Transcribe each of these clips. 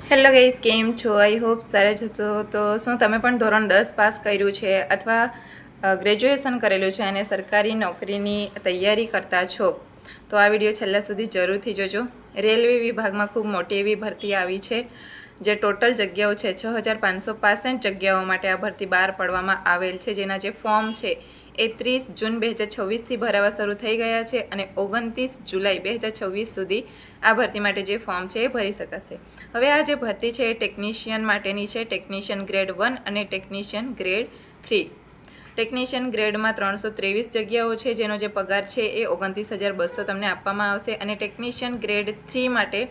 Hello guys, કેમ છો? I hope સારા જ હશો. તો શું તમે પણ ધોરણ 10 પાસ કર્યું છે અથવા ગ્રેજ્યુએશન કરેલું છે અને સરકારી નોકરીની તૈયારી કરતા છો? તો આ વિડીયો છેલ્લા સુધી જરૂરથી જોજો. રેલવે વિભાગમાં ખૂબ મોટી એવી ભરતી આવી છે, જે ટોટલ જગ્યાઓ છે 6565 જગ્યાઓ માટે આ ભરતી બહાર પાડવામાં આવેલ છે, જેના જે ફોર્મ છે એ 30 જૂન 2026થી ભરાવા શરૂ થઈ ગયા છે અને 29 જુલાઈ 2026 સુધી આ ભરતી માટે જે ફોર્મ છે એ ભરી શકાશે. હવે આ જે ભરતી છે એ ટેકનિશિયન માટેની છે, ટેકનિશિયન ગ્રેડ 1 અને ટેકનિશિયન ગ્રેડ 3. ટેકનિશિયન ગ્રેડમાં 323 જગ્યાઓ છે, જેનો જે પગાર છે એ 29,200 તમને આપવામાં આવશે અને ટેકનિશિયન ગ્રેડ 3 માટે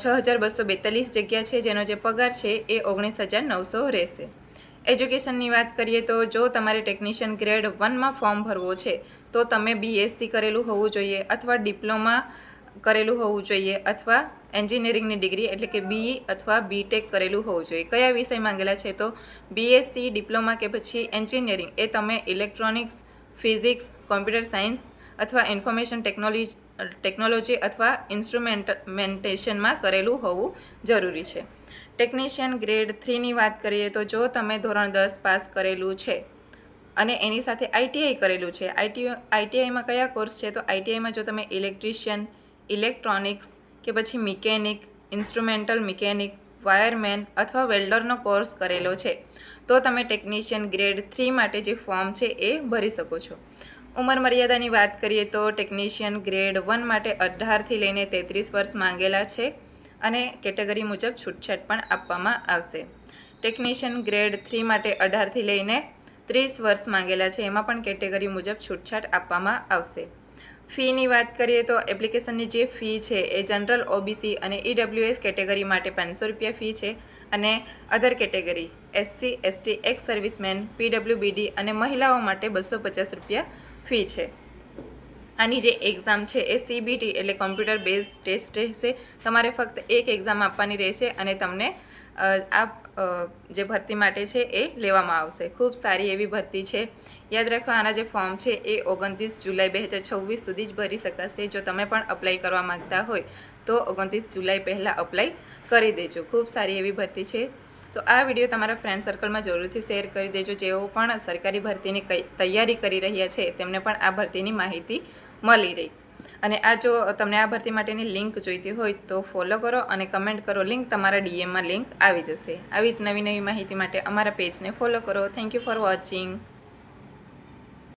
6,242 જગ્યા છે, જેનો જે પગાર છે એ 19,900 રહેશે. એજ્યુકેશનની વાત કરીએ તો જો તમારે ટેકનિશિયન ગ્રેડ 1માં ફોર્મ ભરવો છે તો તમે BSc કરેલું હોવું જોઈએ અથવા ડિપ્લોમા કરેલું હોવું જોઈએ અથવા એન્જિનિયરિંગની ડિગ્રી એટલે કે BE અથવા BTech કરેલું હોવું જોઈએ. કયા વિષય માંગેલા છે તો BSc, ડિપ્લોમા કે પછી એન્જિનિયરિંગ એ તમે ઇલેક્ટ્રોનિક્સ, ફિઝિક્સ, કોમ્પ્યુટર સાયન્સ અથવા ઇન્ફોર્મેશન ટેકનોલોજી અથવા ઇન્સ્ટ્રુમેન્ટેશનમાં કરેલું હોવું જરૂરી છે. ટેકનિશિયન ગ્રેડ 3ની વાત કરીએ તો જો તમે ધોરણ 10 પાસ કરેલું છે અને એની સાથે ITI કરેલું છે. ITIમાં કયા કોર્સ છે તો ITIમાં જો તમે ઇલેક્ટ્રિશિયન, ઇલેક્ટ્રોનિક્સ કે પછી મિકેનિક, ઇન્સ્ટ્રુમેન્ટલ મિકેનિક, વાયરમેન અથવા વેલ્ડરનો કોર્સ કરેલો છે તો તમે ટેકનિશિયન ગ્રેડ 3 માટે જે ફોર્મ છે એ ભરી શકો છો. ઉંમર મર્યાદાની વાત કરીએ તો ટેકનિશિયન ગ્રેડ 1 માટે 18થી લઈને 33 વર્ષ માંગેલા છે અને કેટેગરી મુજબ છૂટછાટ પણ આપવામાં આવશે. ટેકનિશિયન ગ્રેડ 3 માટે 18થી લઈને 30 વર્ષ માંગેલા છે, એમાં પણ કેટેગરી મુજબ છૂટછાટ આપવામાં આવશે. ફીની વાત કરીએ તો એપ્લિકેશનની જે ફી છે એ જનરલ, OBC અને EWS કેટેગરી માટે 500 રૂપિયા ફી છે અને other category SC, ST, ex serviceman, PWBD અને મહિલાઓ માટે 250 રૂપિયા ફી છે. આની જે એક્ઝામ છે એ CBT એટલે કોમ્પ્યુટર બેઝ ટેસ્ટ રહેશે. તમારે ફક્ત એક એક્ઝામ આપવાની રહેશે અને તમને જે ભરતી માટે છે એ લેવામાં આવશે. ખૂબ સારી એવી ભરતી છે. યાદ રાખો, આના જે ફોર્મ છે એ 29 જુલાઈ 2026 સુધી જ ભરી શકાશે. જો તમે પણ અપ્લાય કરવા માંગતા હોય તો 29 જુલાઈ પહેલાં અપ્લાય કરી દેજો. ખૂબ સારી એવી ભરતી છે. તો આ વિડીયો તમારા ફ્રેન્ડ સર્કલમાં જરૂરથી શેર કરી દેજો. જેઓ પણ સરકારી ભરતીની તૈયારી કરી રહ્યા છે તેમને પણ આ ભરતીની માહિતી મળી રહી. અને આ જો તમને આ ભરતી માટેની લિંક જોઈતી હોય તો ફોલો કરો અને કમેન્ટ કરો. લિંક તમારા DMમાં લિંક આવી જશે. આવી જ નવી નવી માહિતી માટે અમારા પેજને ફોલો કરો. Thank you for watching.